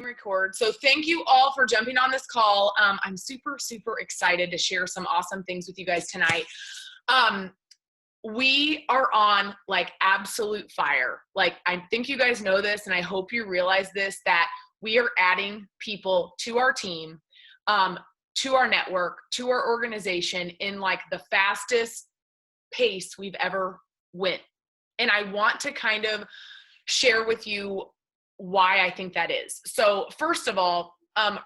Record. So thank you all for jumping on this call. I'm super, super excited to share some awesome things with you guys tonight. We are on like absolute fire. Like, I think you guys know this, and I hope you realize this, that we are adding people to our team, to our network, to our organization in like the fastest pace we've ever went. And I want to kind of share with you why I think that is. So first of all,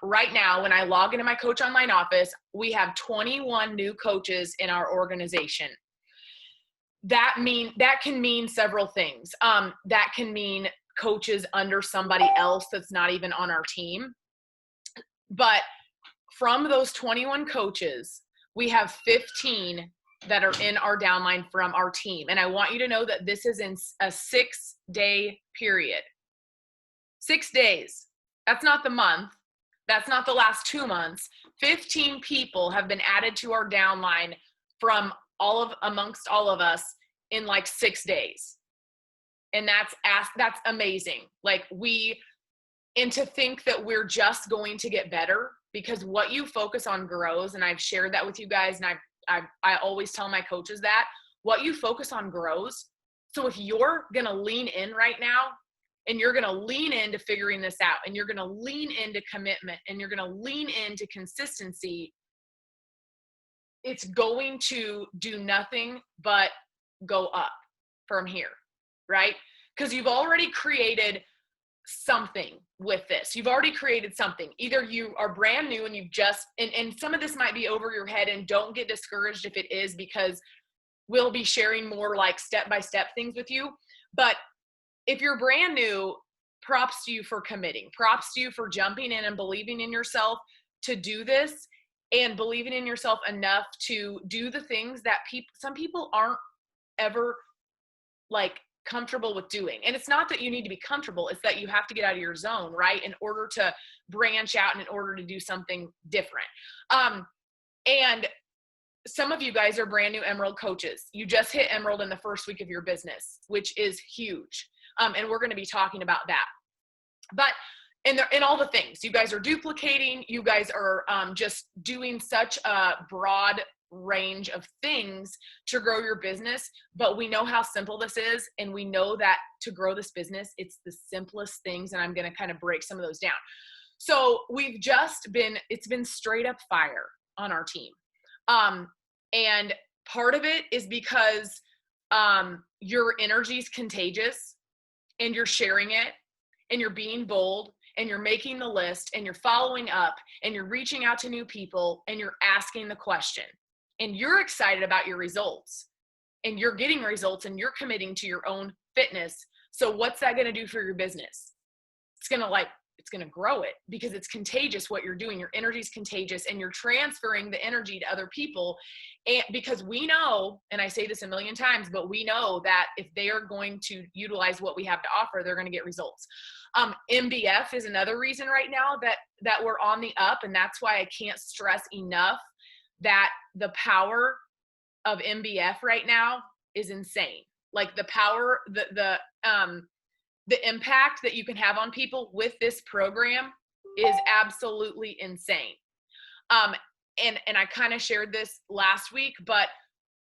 right now, when I log into my Coach Online office, we have 21 new coaches in our organization. That can mean several things. That can mean coaches under somebody else that's not even on our team. But from those 21 coaches, we have 15 that are in our downline from our team. And I want you to know that this is in a 6-day period. 6 days. That's not the month. That's not the last 2 months. 15 people have been added to our downline from amongst all of us in like 6 days. And that's amazing. And to think that we're just going to get better, because what you focus on grows. And I've shared that with you guys. And I always tell my coaches that what you focus on grows. So if you're going to lean in right now, and you're going to lean into figuring this out, and you're going to lean into commitment, and you're going to lean into consistency, it's going to do nothing but go up from here, right? Because you've already created something with this. You've already created something. Either you are brand new and you've just, and some of this might be over your head, and don't get discouraged if it is, because we'll be sharing more like step-by-step things with you. But if you're brand new, props to you for committing. Props to you for jumping in and believing in yourself to do this, and believing in yourself enough to do the things that some people aren't ever like comfortable with doing. And it's not that you need to be comfortable, it's that you have to get out of your zone, right? In order to branch out and in order to do something different. And some of you guys are brand new Emerald coaches. You just hit Emerald in the first week of your business, which is huge. And we're going to be talking about that. But in all the things, you guys are duplicating, you guys are just doing such a broad range of things to grow your business. But we know how simple this is. And we know that to grow this business, it's the simplest things. And I'm going to kind of break some of those down. So it's been straight up fire on our team. And part of it is because your energy is contagious, and you're sharing it, and you're being bold, and you're making the list, and you're following up, and you're reaching out to new people, and you're asking the question, and you're excited about your results, and you're getting results, and you're committing to your own fitness. So what's that going to do for your business? It's going to grow it, because it's contagious what you're doing. Your energy is contagious, and you're transferring the energy to other people. And because we know, and I say this a million times, but we know that if they are going to utilize what we have to offer, they're going to get results. MBF is another reason right now that we're on the up. And that's why I can't stress enough that the power of MBF right now is insane. Like the power, the impact that you can have on people with this program is absolutely insane. And I kind of shared this last week, but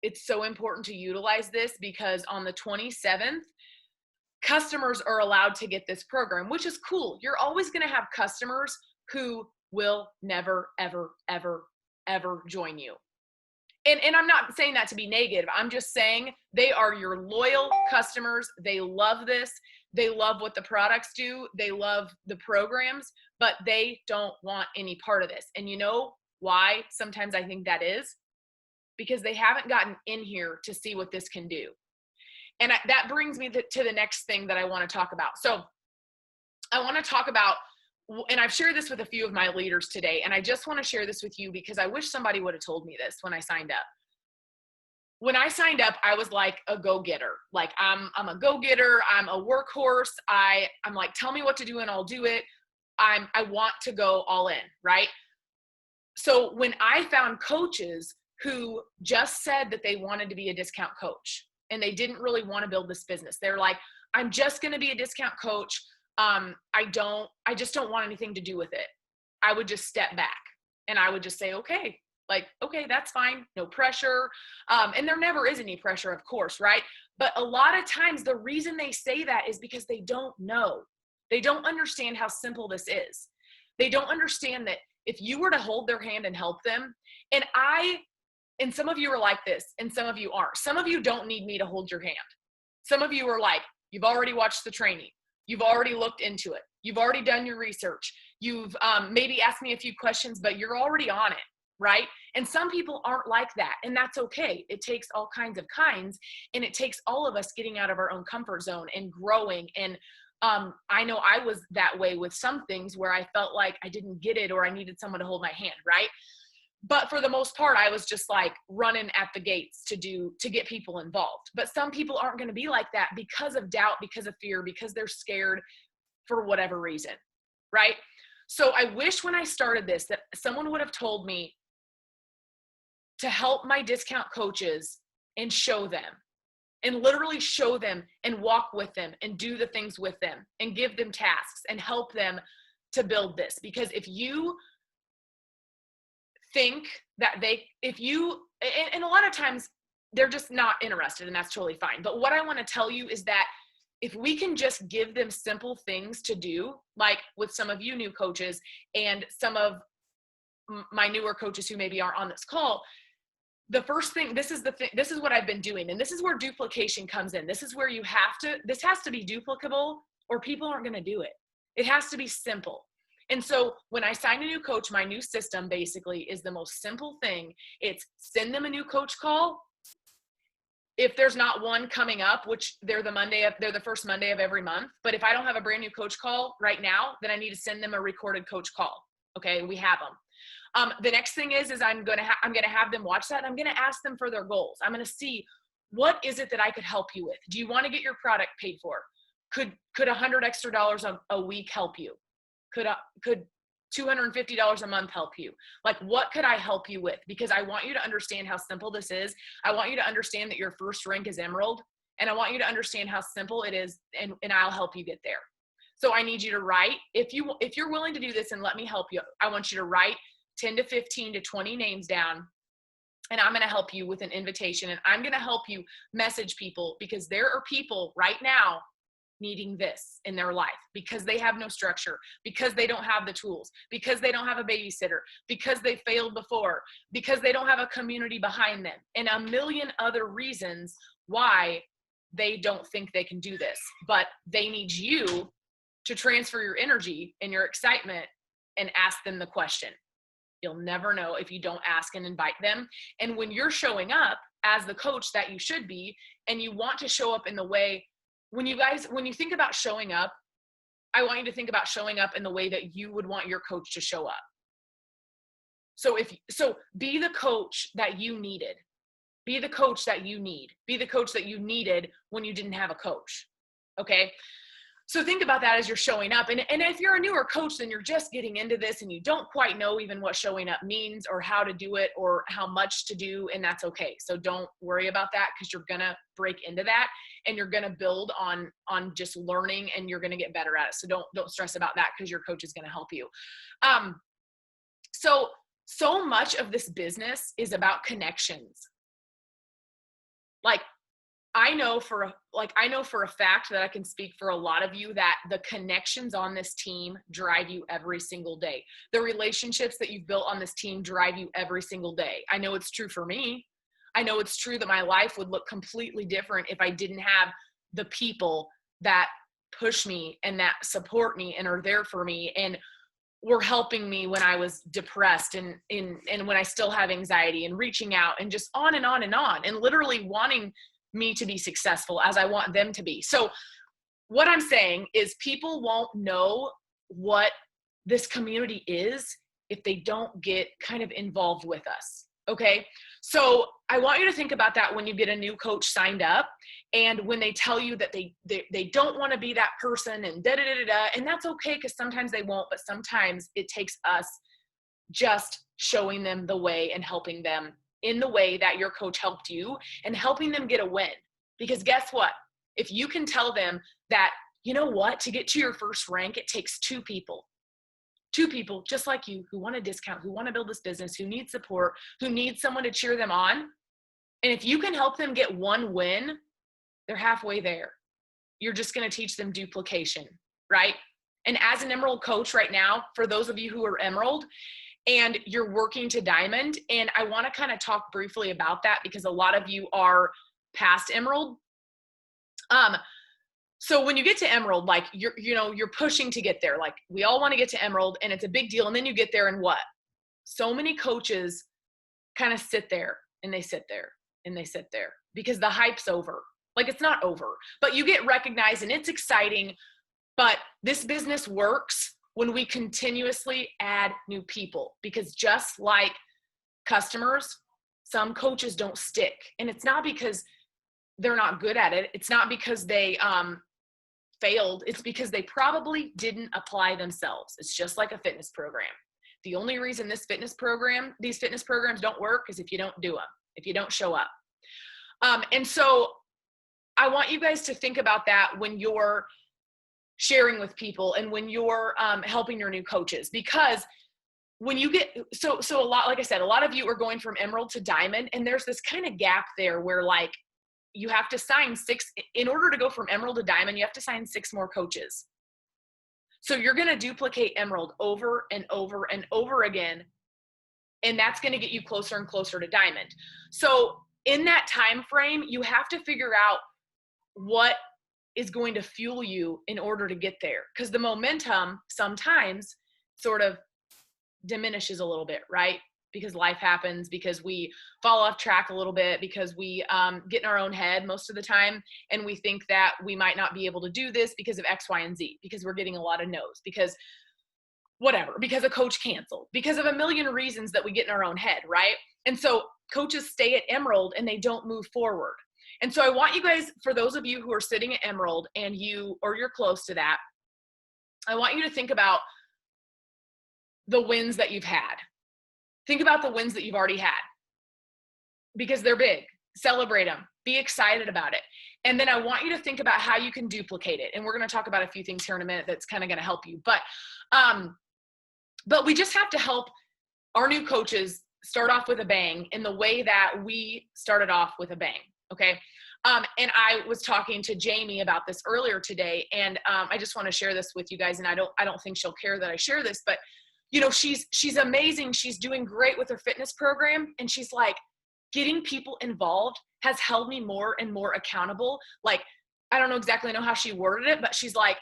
it's so important to utilize this, because on the 27th, customers are allowed to get this program, which is cool. You're always going to have customers who will never, ever, ever, ever join you. And I'm not saying that to be negative. I'm just saying they are your loyal customers. They love this. They love what the products do. They love the programs, but they don't want any part of this. And you know why sometimes I think that is? Because they haven't gotten in here to see what this can do. And that brings me to the next thing that I want to talk about. So I want to talk about, and I've shared this with a few of my leaders today, and I just want to share this with you because I wish somebody would have told me this when I signed up. When I signed up, I was like a go-getter. Like I'm a go-getter. I'm a workhorse. I'm like, tell me what to do and I'll do it. I want to go all in, right? So when I found coaches who just said that they wanted to be a discount coach and they didn't really want to build this business, they're like, I'm just going to be a discount coach. I just don't want anything to do with it. I would just step back and I would just say, okay, like, okay, that's fine. No pressure. And there never is any pressure, of course, right? But a lot of times the reason they say that is because they don't know. They don't understand how simple this is. They don't understand that if you were to hold their hand and help them, and some of you are like this and some of you aren't. Some of you don't need me to hold your hand. Some of you are like, you've already watched the training. You've already looked into it. You've already done your research. You've maybe asked me a few questions, but you're already on it, right? And some people aren't like that, and that's okay. It takes all kinds, and it takes all of us getting out of our own comfort zone and growing. And I know I was that way with some things where I felt like I didn't get it or I needed someone to hold my hand, right? But for the most part, I was just like running at the gates to get people involved. But some people aren't going to be like that because of doubt, because of fear, because they're scared for whatever reason, right? So I wish when I started this that someone would have told me to help my discount coaches and show them, and literally show them and walk with them and do the things with them and give them tasks and help them to build this. Because if you think that and a lot of times they're just not interested, and that's totally fine. But what I want to tell you is that if we can just give them simple things to do, like with some of you new coaches and some of my newer coaches who maybe aren't on this call, the first thing, this is what I've been doing. And this is where duplication comes in. This is where this has to be duplicable or people aren't going to do it. It has to be simple. And so when I sign a new coach, my new system basically is the most simple thing. It's send them a new coach call. If there's not one coming up, which they're the first Monday of every month. But if I don't have a brand new coach call right now, then I need to send them a recorded coach call. Okay. We have them. The next thing is I'm going to have them watch that. And I'm going to ask them for their goals. I'm going to see, what is it that I could help you with? Do you want to get your product paid for? Could $100 extra a week help you? Could $250 a month help you? Like, what could I help you with? Because I want you to understand how simple this is. I want you to understand that your first rank is Emerald, and I want you to understand how simple it is, and I'll help you get there. So I need you to write, if you're willing to do this and let me help you, I want you to write 10 to 15 to 20 names down, and I'm going to help you with an invitation, and I'm going to help you message people, because there are people right now needing this in their life because they have no structure, because they don't have the tools, because they don't have a babysitter, because they failed before, because they don't have a community behind them, and a million other reasons why they don't think they can do this. But they need you to transfer your energy and your excitement and ask them the question. You'll never know if you don't ask and invite them. And when you're showing up as the coach that you should be, and you want to show up in the way, when you think about showing up, I want you to think about showing up in the way that you would want your coach to show up. So be the coach that you needed. Be the coach that you need. Be the coach that you needed when you didn't have a coach. Okay. So think about that as you're showing up. And if you're a newer coach, then you're just getting into this and you don't quite know even what showing up means or how to do it or how much to do. And that's okay. So don't worry about that, because you're going to break into that and you're going to build on just learning, and you're going to get better at it. So don't stress about that, because your coach is going to help you. So much of this business is about connections. Like, I know for a fact that I can speak for a lot of you that the connections on this team drive you every single day. The relationships that you've built on this team drive you every single day. I know it's true for me. I know it's true that my life would look completely different if I didn't have the people that push me and that support me and are there for me and were helping me when I was depressed and when I still have anxiety, and reaching out, and just on and on and on, and literally wanting me to be successful as I want them to be. So what I'm saying is, people won't know what this community is if they don't get kind of involved with us. Okay. So I want you to think about that when you get a new coach signed up, and when they tell you that they don't want to be that person, and and that's okay, because sometimes they won't, but sometimes it takes us just showing them the way and helping them in the way that your coach helped you, and helping them get a win. Because guess what? If you can tell them that you know what? To get to your first rank, it takes two people just like you, who want a discount, who want to build this business, who need support, who need someone to cheer them on. And if you can help them get one win, they're halfway there. You're just going to teach them duplication, right? And as an Emerald coach right now, for those of you who are Emerald and you're working to Diamond, and I want to kind of talk briefly about that because a lot of you are past Emerald. So when you get to Emerald, like you're pushing to get there. Like we all want to get to Emerald and it's a big deal. And then you get there and what? So many coaches kind of sit there and they sit there and they sit there because the hype's over. Like it's not over, but you get recognized and it's exciting. But this business works when we continuously add new people, because just like customers, some coaches don't stick. And it's not because they're not good at it. It's not because they failed. It's because they probably didn't apply themselves. It's just like a fitness program. The only reason these fitness programs don't work is if you don't do them, if you don't show up. And so I want you guys to think about that when you're sharing with people and when you're helping your new coaches, because when you get, so a lot, like I said, a lot of you are going from Emerald to Diamond, and there's this kind of gap there where like, you have to sign 6, in order to go from Emerald to Diamond, you have to sign 6 more coaches. So you're going to duplicate Emerald over and over and over again. And that's going to get you closer and closer to Diamond. So in that time frame, you have to figure out what is going to fuel you in order to get there. Because the momentum sometimes sort of diminishes a little bit, right? Because life happens, because we fall off track a little bit, because we get in our own head most of the time. And we think that we might not be able to do this because of X, Y, and Z, because we're getting a lot of no's, because whatever, because a coach canceled, because of a million reasons that we get in our own head, right? And so coaches stay at Emerald and they don't move forward. And so I want you guys, for those of you who are sitting at Emerald and you're close to that, I want you to think about the wins that you've had. Think about the wins that you've already had, because they're big. Celebrate them. Be excited about it. And then I want you to think about how you can duplicate it. And we're going to talk about a few things here in a minute that's kind of going to help you. But we just have to help our new coaches start off with a bang in the way that we started off with a bang. Okay. And I was talking to Jamie about this earlier today, and I just want to share this with you guys. And I don't think she'll care that I share this, but you know, she's amazing. She's doing great with her fitness program. And she's like, getting people involved has held me more and more accountable. Like, I don't exactly know how she worded it, but she's like,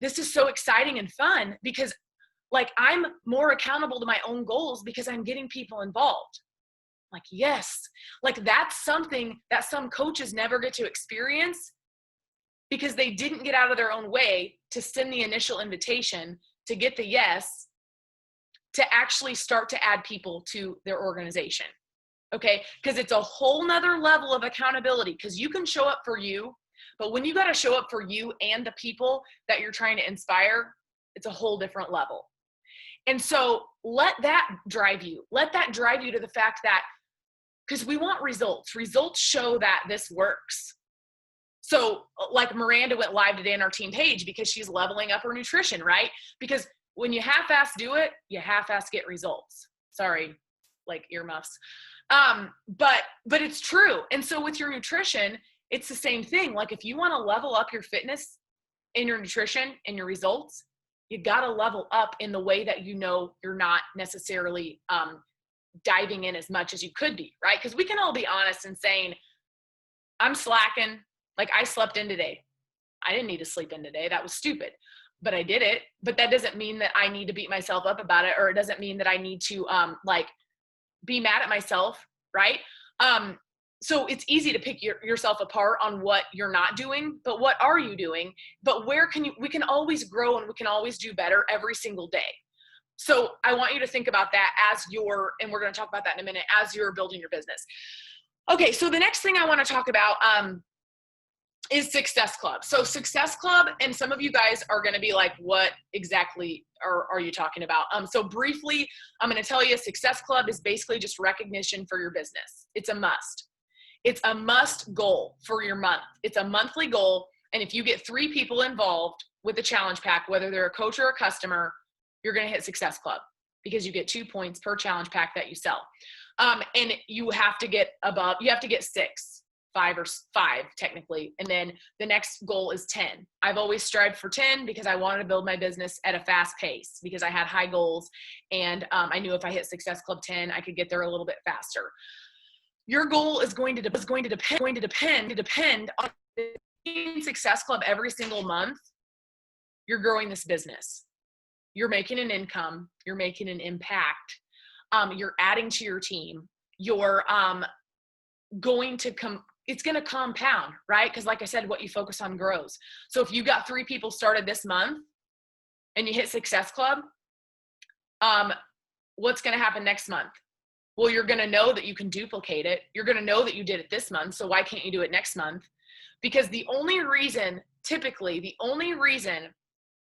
this is so exciting and fun because like I'm more accountable to my own goals because I'm getting people involved. Like, yes, like that's something that some coaches never get to experience because they didn't get out of their own way to send the initial invitation to get the yes, to actually start to add people to their organization. Okay. Because it's a whole nother level of accountability, because you can show up for you, but when you got to show up for you and the people that you're trying to inspire, it's a whole different level. And so let that drive you. Let that drive you to the fact that, because we want results. Results show that this works. So like Miranda went live today on our team page because she's leveling up her nutrition, right? Because when you half-ass do it, you half-ass get results. Sorry, like earmuffs. But it's true. And so with your nutrition, it's the same thing. Like if you want to level up your fitness and your nutrition and your results, you got to level up in the way that you know you're not necessarily diving in as much as you could be, right? Because we can all be honest in saying, I'm slacking. Like I slept in today. I didn't need to sleep in today. That was stupid. But I did it. But that doesn't mean that I need to beat myself up about it, or it doesn't mean that I need to like be mad at myself, right? So it's easy to pick yourself apart on what you're not doing, but what are you doing? But we can always grow and we can always do better every single day. So I want you to think about that and we're going to talk about that in a minute, as you're building your business. Okay. So the next thing I want to talk about, is Success Club. So Success Club, and some of you guys are going to be like, what exactly are you talking about? So briefly, I'm going to tell you Success Club is basically just recognition for your business. It's a must. It's a must goal for your month. It's a monthly goal. And if you get 3 people involved with the challenge pack, whether they're a coach or a customer, you're going to hit Success Club because you get 2 points per challenge pack that you sell. And you have to get 6, 5 technically. And then the next goal is 10. I've always strived for 10 because I wanted to build my business at a fast pace because I had high goals. And I knew if I hit Success Club 10, I could get there a little bit faster. Your goal is going to depend on Success Club every single month. You're growing this business. You're making an income. You're making an impact. You're adding to your team. You're it's going to compound, right? Because like I said, what you focus on grows. So if you got 3 people started this month and you hit Success Club, what's going to happen next month? Well, you're going to know that you can duplicate it. You're going to know that you did it this month. So why can't you do it next month? Because the only reason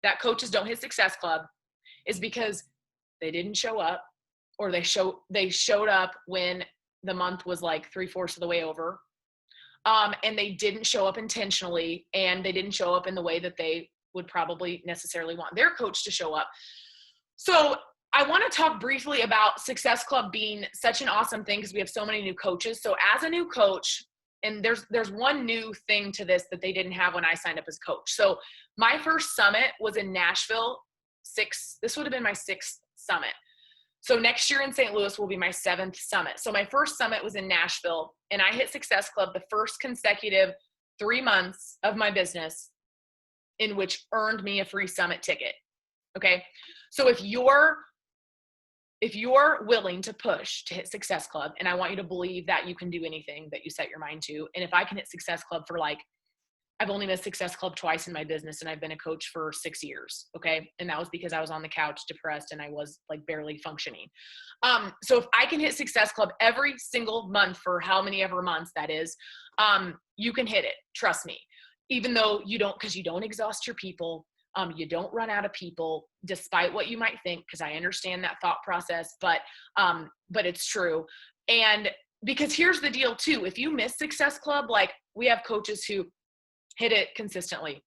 that coaches don't hit Success Club is because they didn't show up, or they showed up when the month was like 3/4 of the way over. And they didn't show up intentionally, and they didn't show up in the way that they would probably necessarily want their coach to show up. So I want to talk briefly about Success Club being such an awesome thing because we have so many new coaches. So as a new coach, and there's one new thing to this that they didn't have when I signed up as coach. So my first summit was in Nashville. This would have been my 6th summit. So next year in St. Louis will be my 7th summit. So my first summit was in Nashville, and I hit Success Club the first consecutive 3 months of my business, in which earned me a free summit ticket. Okay. So if you're willing to push to hit Success Club, and I want you to believe that you can do anything that you set your mind to. And if I can hit Success Club for I've only missed Success Club twice in my business, and I've been a coach for 6 years. Okay. And that was because I was on the couch depressed and I was barely functioning. So if I can hit Success Club every single month for how many ever months that is, you can hit it. Trust me. Even though because you don't exhaust your people. You don't run out of people, despite what you might think, because I understand that thought process, but it's true. And because here's the deal too, if you miss Success Club, we have coaches who hit it consistently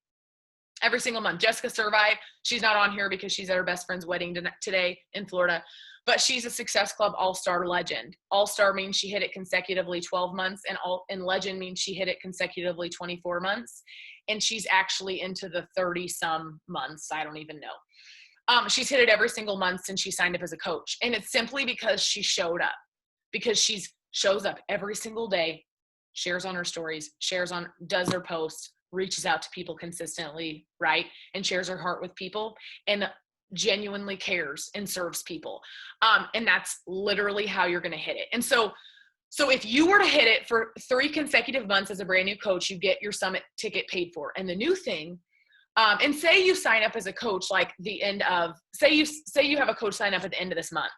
every single month. Jessica Survive, she's not on here because she's at her best friend's wedding today in Florida, but she's a Success Club All-Star legend. All-Star means she hit it consecutively 12 months, and legend means she hit it consecutively 24 months. And she's actually into the 30-some months. I don't even know. She's hit it every single month since she signed up as a coach. And it's simply because she showed up, because she shows up every single day, shares on her stories, does her posts, reaches out to people consistently, right? And shares her heart with people and genuinely cares and serves people. And that's literally how you're going to hit it. And so if you were to hit it for 3 consecutive months as a brand new coach, you get your summit ticket paid for. And the new thing, and say you sign up as a coach, say you have a coach sign up at the end of this month.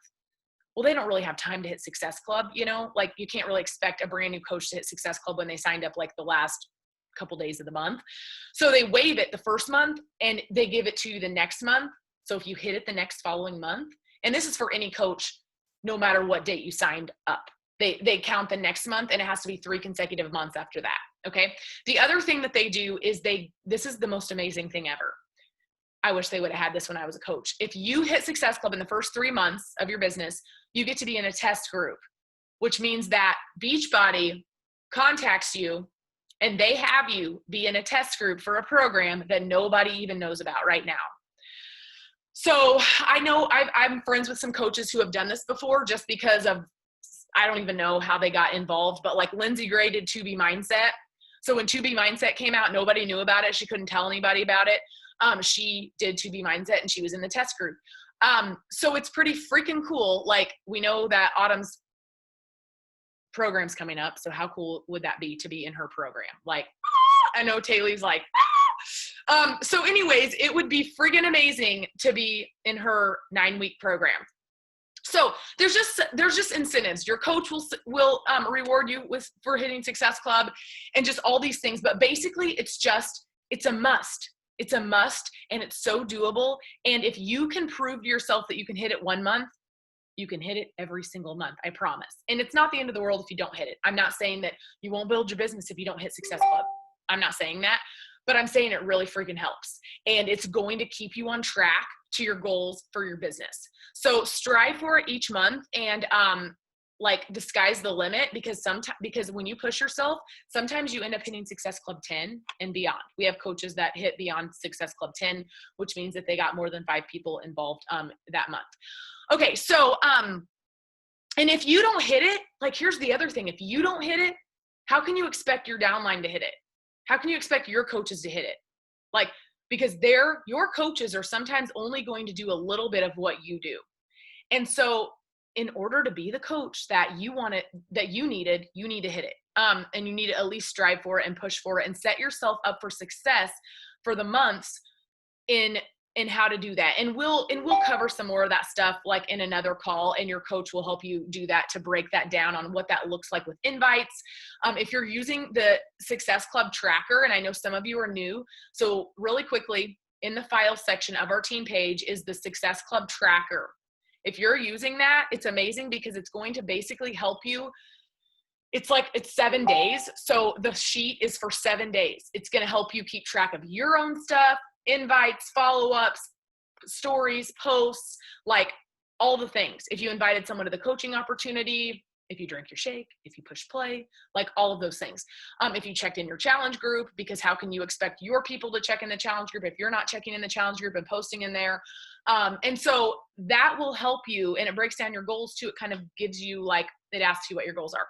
Well, they don't really have time to hit Success Club, you can't really expect a brand new coach to hit Success Club when they signed up the last couple days of the month. So they waive it the first month and they give it to you the next month. So if you hit it the next following month, and this is for any coach, no matter what date you signed up, they count the next month, and it has to be 3 consecutive months after that. Okay. The other thing that they do is this is the most amazing thing ever. I wish they would have had this when I was a coach. If you hit Success Club in the first 3 months of your business, you get to be in a test group, which means that Beachbody contacts you and they have you be in a test group for a program that nobody even knows about right now. So I know I'm friends with some coaches who have done this before, just because of, I don't even know how they got involved, but Lindsay Gray did 2B Mindset. So when 2B Mindset came out, nobody knew about it. She couldn't tell anybody about it. She did 2B Mindset and she was in the test group. So it's pretty freaking cool. We know that Autumn's program's coming up. So how cool would that be to be in her program? I know Taylor's so anyways, it would be friggin' amazing to be in her 9-week program. So there's just incentives. Your coach will reward you for hitting Success Club and just all these things. But basically it's a must. It's a must, and it's so doable. And if you can prove to yourself that you can hit it 1 month, you can hit it every single month. I promise. And it's not the end of the world if you don't hit it. I'm not saying that you won't build your business if you don't hit Success Club. I'm not saying that. but I'm saying it really freaking helps. And it's going to keep you on track to your goals for your business. So strive for it each month, and like the sky's the limit, because because when you push yourself, sometimes you end up hitting Success Club 10 and beyond. We have coaches that hit beyond Success Club 10, which means that they got more than 5 people involved that month. Okay, so and if you don't hit it, like here's the other thing, if you don't hit it, how can you expect your downline to hit it? How can you expect your coaches to hit it? Like, because your coaches are sometimes only going to do a little bit of what you do. And so in order to be the coach that you wanted, that you needed, you need to hit it. And you need to at least strive for it and push for it and set yourself up for success for the months in how to do that. And we'll cover some more of that stuff like in another call, and your coach will help you do that, to break that down on what that looks like with invites. If you're using the Success Club tracker, and I know some of you are new, so really quickly, in the file section of our team page is the Success Club tracker. If you're using that, it's amazing, because it's going to basically help you. It's 7 days. So the sheet is for 7 days. It's going to help you keep track of your own stuff, invites, follow-ups, stories, posts, like all the things. If you invited someone to the coaching opportunity, if you drank your shake, if you push play, like all of those things. If you checked in your challenge group, because how can you expect your people to check in the challenge group if you're not checking in the challenge group and posting in there? And so that will help you, and it breaks down your goals too. It kind of gives you, like, it asks you what your goals are.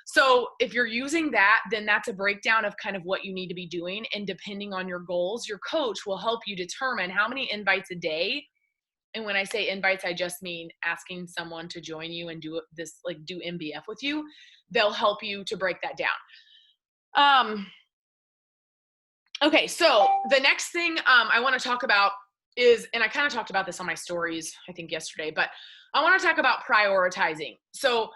So if you're using that, then that's a breakdown of kind of what you need to be doing. And depending on your goals, your coach will help you determine how many invites a day. And when I say invites, I just mean asking someone to join you and do this, like do MBF with you. They'll help you to break that down. Okay, so the next thing I want to talk about is, and I kind of talked about this on my stories, I think yesterday, but I want to talk about prioritizing. So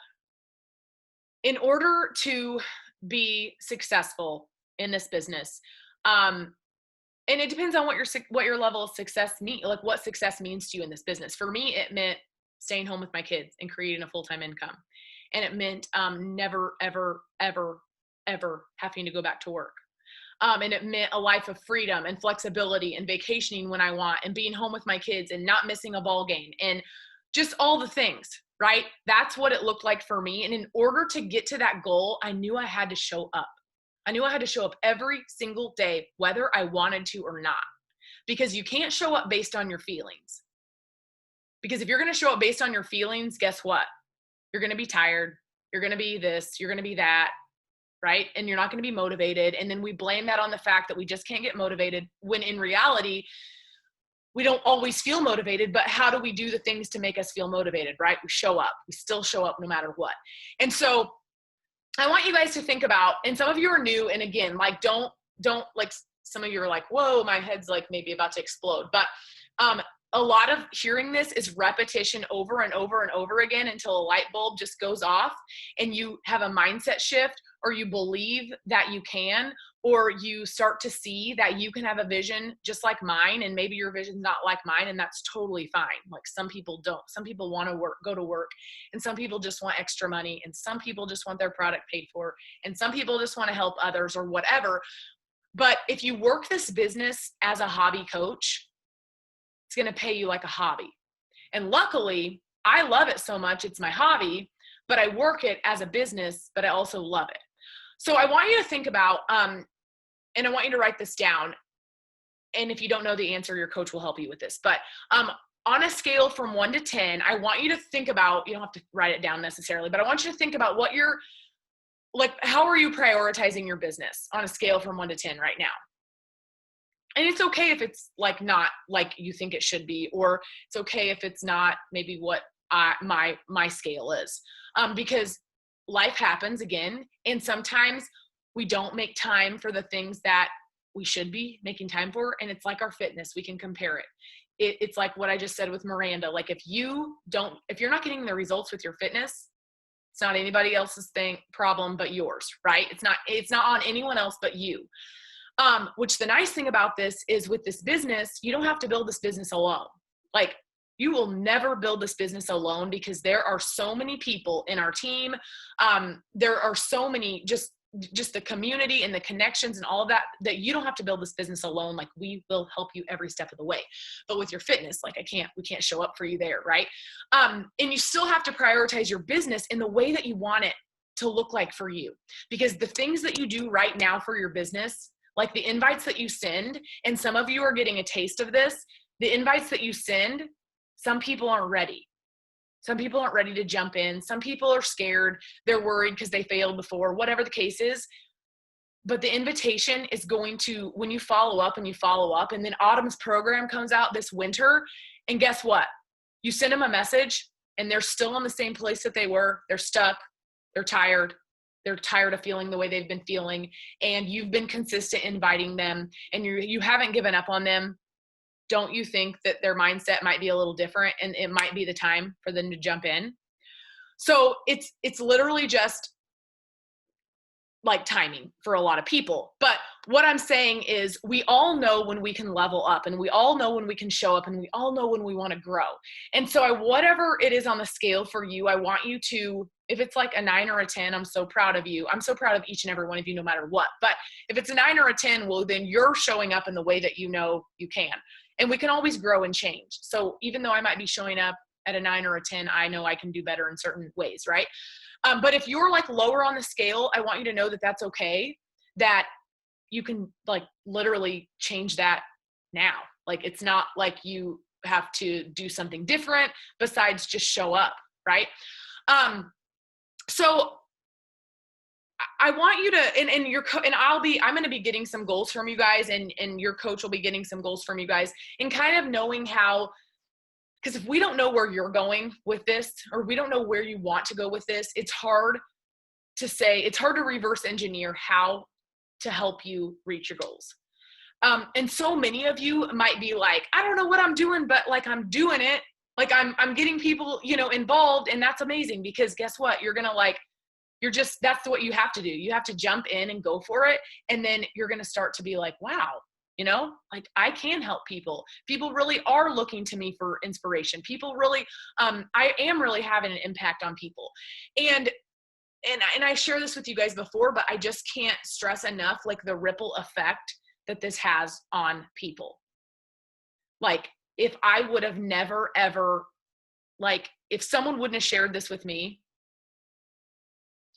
in order to be successful in this business, and it depends on what your level of success means, like what success means to you in this business. For me, it meant staying home with my kids and creating a full-time income. And it meant never, ever, ever, ever having to go back to work. And it meant a life of freedom and flexibility and vacationing when I want, and being home with my kids and not missing a ball game, and just all the things, right? That's what it looked like for me. And in order to get to that goal, I knew I had to show up. I knew I had to show up every single day, whether I wanted to or not, because you can't show up based on your feelings. Because if you're going to show up based on your feelings, guess what? You're going to be tired. You're going to be this, you're going to be that, right? And you're not going to be motivated. And then we blame that on the fact that we just can't get motivated, when in reality, we don't always feel motivated. But how do we do the things to make us feel motivated, right? We show up. We still show up no matter what. And so I want you guys to think about, and some of you are new, and again, like don't like, some of you are like, whoa, my head's like maybe about to explode. But a lot of hearing this is repetition over and over and over again until a light bulb just goes off and you have a mindset shift, or you believe that you can, or you start to see that you can have a vision just like mine, and maybe your vision's not like mine, and that's totally fine. Like some people don't. Some people want to go to work, and some people just want extra money, and some people just want their product paid for, and some people just want to help others or whatever. But if you work this business as a hobby coach, it's going to pay you like a hobby. And luckily, I love it so much. It's my hobby, but I work it as a business, but I also love it. So I want you to think about, and I want you to write this down. And if you don't know the answer, your coach will help you with this. But on a scale from 1 to 10, I want you to think about, you don't have to write it down necessarily, but I want you to think about what you're, like, how are you prioritizing your business on a scale from 1 to 10 right now? And it's okay if it's like not like you think it should be, or it's okay if it's not maybe what my scale is, because life happens again. And sometimes we don't make time for the things that we should be making time for. And it's like our fitness, we can compare it. It's like what I just said with Miranda. Like if you're not getting the results with your fitness, it's not anybody else's problem but yours, right? It's not on anyone else but you. Which the nice thing about this is, with this business, you don't have to build this business alone. Like, you will never build this business alone, because there are so many people in our team. There are so many, just just the community and the connections and all of that, that you don't have to build this business alone. Like, we will help you every step of the way. But with your fitness, like, we can't show up for you there, right? And you still have to prioritize your business in the way that you want it to look like for you. Because the things that you do right now for your business, like the invites that you send, and some of you are getting a taste of this, the invites that you send, some people aren't ready. Some people aren't ready to jump in. Some people are scared. They're worried because they failed before, whatever the case is. But the invitation is going to, when you follow up, and then Autumn's program comes out this winter, and guess what? You send them a message and they're still in the same place that they were. They're stuck. They're tired. They're tired of feeling the way they've been feeling. And you've been consistent inviting them, and you haven't given up on them. Don't you think that their mindset might be a little different, and it might be the time for them to jump in? So it's literally just like timing for a lot of people. But what I'm saying is, we all know when we can level up, and we all know when we can show up, and we all know when we want to grow. And so whatever it is on the scale for you, I want you to, if it's like a 9 or a 10, I'm so proud of you. I'm so proud of each and every one of you, no matter what. But if it's a 9 or a 10, well, then you're showing up in the way that you know you can. And we can always grow and change. So even though I might be showing up at a 9 or a 10, I know I can do better in certain ways, right? But if you're like lower on the scale, I want you to know that that's okay, that you can like literally change that now. Like, it's not like you have to do something different besides just show up, right? So I want you to, I'm going to be getting some goals from you guys, and your coach will be getting some goals from you guys, and kind of knowing how, because if we don't know where you're going with this, or we don't know where you want to go with this, it's hard to reverse engineer how to help you reach your goals. And so many of you might be like, I don't know what I'm doing, but like, I'm doing it. Like, I'm getting people, involved, and that's amazing, because guess what? You're going to that's what you have to do. You have to jump in and go for it. And then you're going to start to be like, wow, like, I can help people. People really are looking to me for inspiration. People really, I am really having an impact on people. And I share this with you guys before, but I just can't stress enough, like, the ripple effect that this has on people. Like, if I would have never, ever, like, if someone wouldn't have shared this with me,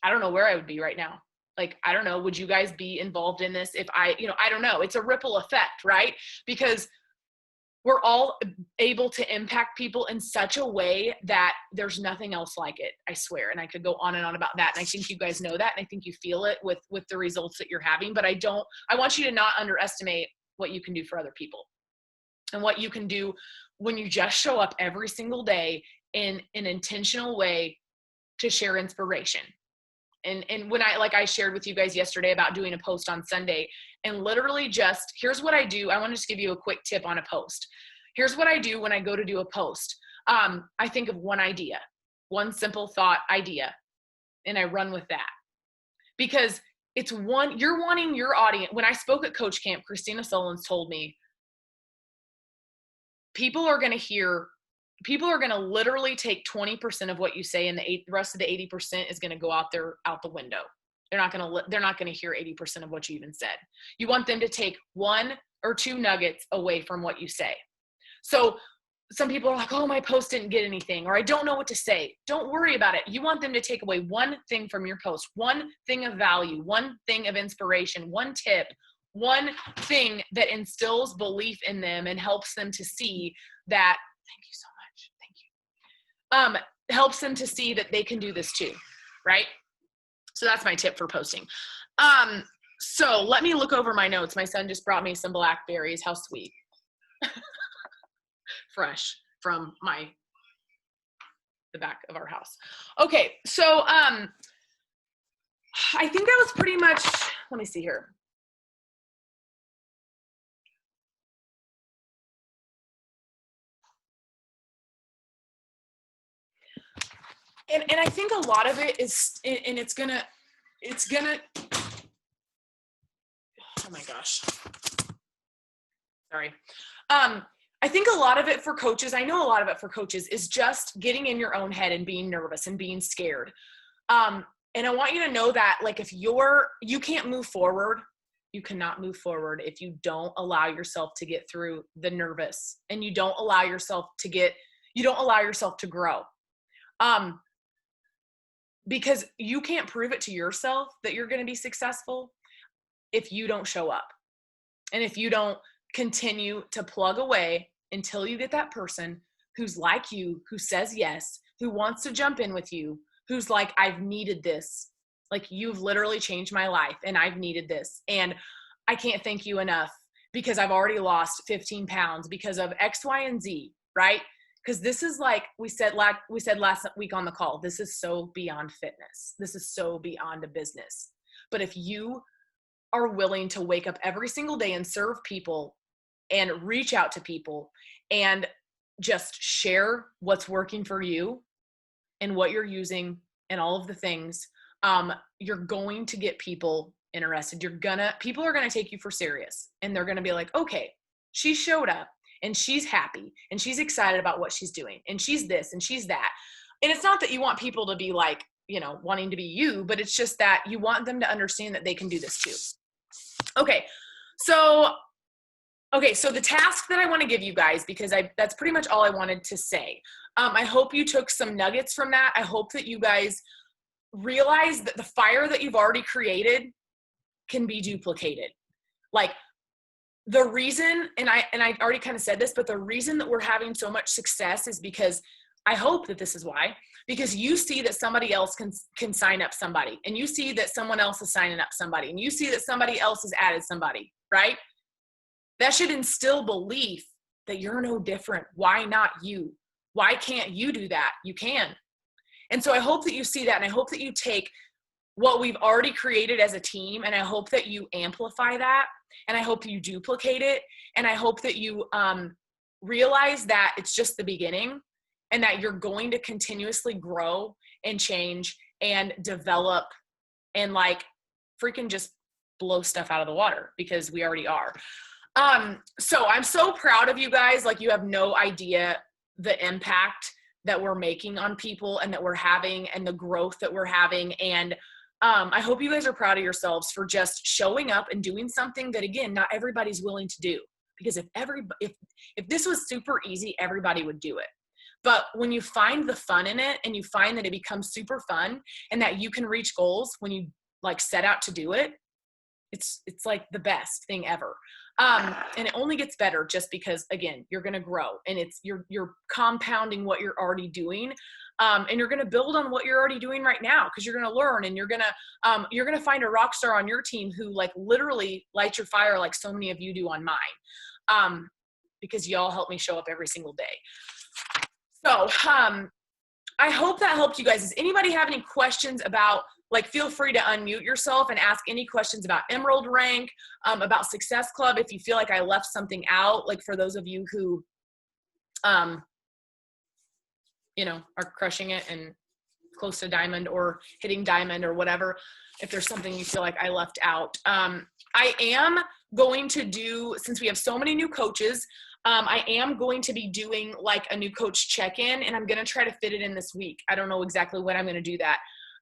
I don't know where I would be right now. Like, I don't know, would you guys be involved in this if I don't know. It's a ripple effect, right? Because we're all able to impact people in such a way that there's nothing else like it, I swear. And I could go on and on about that. And I think you guys know that. And I think you feel it with the results that you're having. But I want you to not underestimate what you can do for other people, and what you can do when you just show up every single day in an intentional way to share inspiration. And when I shared with you guys yesterday about doing a post on Sunday, and literally just, here's what I do. I want to just give you a quick tip on a post. Here's what I do when I go to do a post. I think of one idea, one simple thought idea, and I run with that, because you're wanting your audience. When I spoke at Coach Camp, Christina Solons told me, people are going to literally take 20% of what you say, and the rest of the 80% is going to go out the window. They're not going to hear 80% of what you even said. You want them to take 1 or 2 nuggets away from what you say. So some people are like, oh, my post didn't get anything, or I don't know what to say. Don't worry about it. You want them to take away one thing from your post, one thing of value, one thing of inspiration, one tip, one thing that instills belief in them and helps them to see that, thank you so much. Thank you. Helps them to see that they can do this too, right? So that's my tip for posting. So let me look over my notes. My son just brought me some blackberries. How sweet. Fresh from the back of our house. Okay. So, I think that was pretty much, let me see here. And I think a lot of it is, and it's gonna, oh my gosh. Sorry. I think a lot of it for coaches, I know a lot of it for coaches is just getting in your own head and being nervous and being scared. And I want you to know that, like, if you can't move forward, you cannot move forward if you don't allow yourself to get through the nervous, and you don't allow yourself to grow. Because you can't prove it to yourself that you're going to be successful if you don't show up. And if you don't continue to plug away until you get that person who's like you, who says yes, who wants to jump in with you, who's like, I've needed this. Like, you've literally changed my life and I've needed this. And I can't thank you enough because I've already lost 15 pounds because of X, Y, and Z, right? Because this is, like we said last week on the call, this is so beyond fitness. This is so beyond a business. But if you are willing to wake up every single day and serve people and reach out to people and just share what's working for you and what you're using and all of the things, you're going to get people interested. People are going to take you for serious, and they're going to be like, okay, she showed up and she's happy and she's excited about what she's doing and she's this and she's that. And it's not that you want people to be like, wanting to be you, but it's just that you want them to understand that they can do this too. Okay. So the task that I want to give you guys, because that's pretty much all I wanted to say. I hope you took some nuggets from that. I hope that you guys realize that the fire that you've already created can be duplicated. Like, the reason, and I already kind of said this, but the reason that we're having so much success is because, I hope that this is why, because you see that somebody else can sign up somebody, and you see that someone else is signing up somebody, and you see that somebody else has added somebody, right? That should instill belief that you're no different. Why not you? Why can't you do that? You can. And so I hope that you see that, and I hope that you take what we've already created as a team, and I hope that you amplify that, and I hope you duplicate it, and I hope that you realize that it's just the beginning, and that you're going to continuously grow and change and develop and, like, freaking just blow stuff out of the water, because we already are. So I'm so proud of you guys. Like, you have no idea the impact that we're making on people and that we're having and the growth that we're having. And I hope you guys are proud of yourselves for just showing up and doing something that, again, not everybody's willing to do. Because if this was super easy, everybody would do it. But when you find the fun in it, and you find that it becomes super fun, and that you can reach goals when you, like, set out to do it, it's like the best thing ever. And it only gets better just because, again, you're going to grow, and you're compounding what you're already doing. And you're going to build on what you're already doing right now, because you're going to learn, and you're going to find a rock star on your team who, like, literally lights your fire like so many of you do on mine. Because y'all help me show up every single day. So, I hope that helped you guys. Does anybody have any questions about, like, feel free to unmute yourself and ask any questions about Emerald Rank, about Success Club. If you feel like I left something out, like, for those of you who, are crushing it and close to diamond or hitting diamond or whatever, if there's something you feel like I left out. I am going to do, since we have so many new coaches, I am going to be doing, like, a new coach check-in, and I'm going to try to fit it in this week. I don't know exactly when I'm going to do that.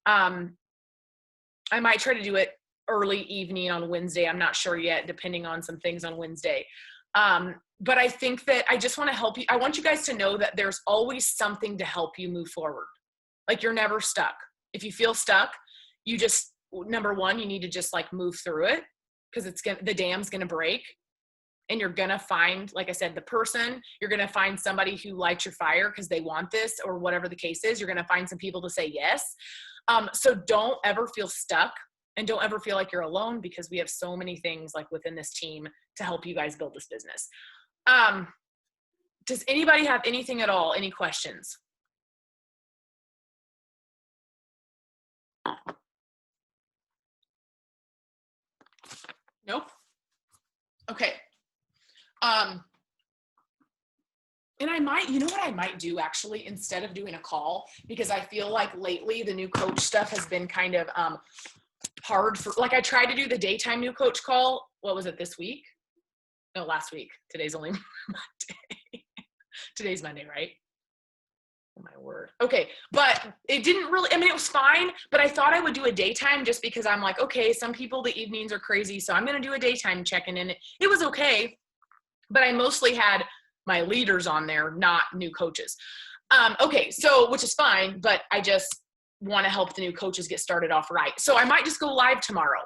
I might try to do it early evening on Wednesday. I'm not sure yet, depending on some things on Wednesday. But I think that I just want to help you. I want you guys to know that there's always something to help you move forward. Like, you're never stuck. If you feel stuck, you just, number one, you need to just, like, move through it, because the dam's going to break. And you're going to find, like I said, the person, you're going to find somebody who lights your fire because they want this, or whatever the case is. You're going to find some people to say yes. So don't ever feel stuck, and don't ever feel like you're alone, because we have so many things, like, within this team to help you guys build this business. Does anybody have anything at all? Any questions? Nope. Okay. And I might, you know what I might do, actually, instead of doing a call, because I feel like lately the new coach stuff has been kind of hard for, like, I tried to do the daytime new coach call. What was it, this week? No, last week. Today's only Monday. Today's Monday, right? Oh my word. Okay. But it didn't really, I mean, it was fine, but I thought I would do a daytime just because I'm like, okay, some people, the evenings are crazy. So I'm going to do a daytime check-in, and it was okay. But I mostly had my leaders on there, not new coaches. Okay. So, which is fine, but I just want to help the new coaches get started off right. So I might just go live tomorrow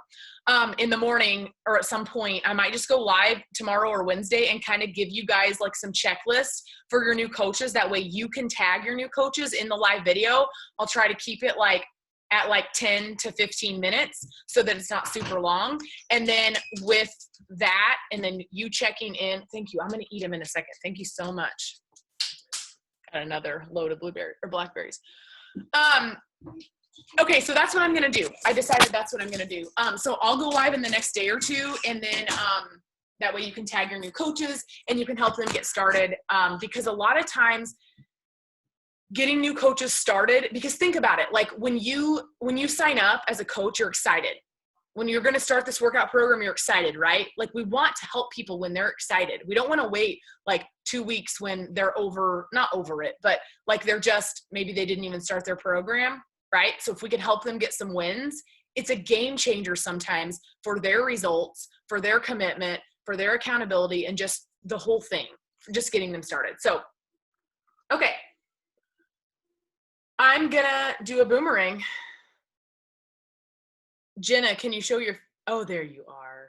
in the morning, or at some point. I might just go live tomorrow or Wednesday and kind of give you guys like some checklists for your new coaches. That way you can tag your new coaches in the live video. I'll try to keep it like at like 10 to 15 minutes so that it's not super long. And then with that, and then you checking in, thank you. I'm going to eat them in a second. Thank you so much. Got another load of blueberry or blackberries. Okay, so that's what I'm going to do. I decided that's what I'm going to do. So I'll go live in the next day or two, and then that way you can tag your new coaches and you can help them get started. Because a lot of times getting new coaches started, because think about it, like when you sign up as a coach, you're excited. When you're going to start this workout program, you're excited, right? Like we want to help people when they're excited. We don't want to wait like 2 weeks when they're not over it, but like they're just, maybe they didn't even start their program, right? So if we can help them get some wins, it's a game changer sometimes for their results, for their commitment, for their accountability, and just the whole thing, for just getting them started. So, okay. I'm gonna do a boomerang. Jenna, can you show your, oh, there you are.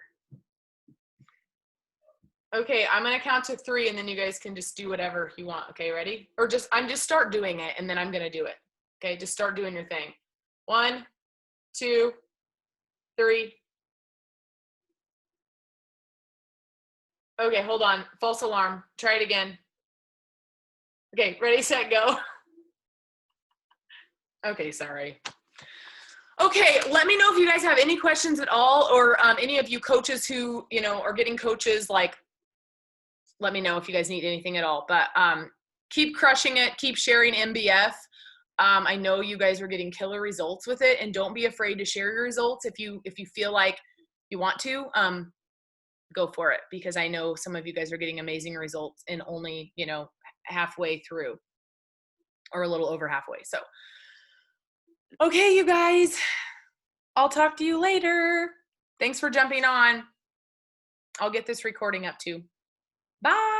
Okay, I'm gonna count to 3 and then you guys can just do whatever you want. Okay, ready? Or I'm just start doing it and then I'm gonna do it. Okay, just start doing your thing. 1, 2, 3. Okay, hold on. False alarm. Try it again. Okay, ready, set, go. Okay, sorry. Okay, let me know if you guys have any questions at all, or any of you coaches who, are getting coaches, like, let me know if you guys need anything at all. But keep crushing it. Keep sharing MBF. I know you guys are getting killer results with it, and don't be afraid to share your results if you feel like you want to. Go for it, because I know some of you guys are getting amazing results in only, halfway through, or a little over halfway. So, okay, you guys, I'll talk to you later. Thanks for jumping on. I'll get this recording up too. Bye.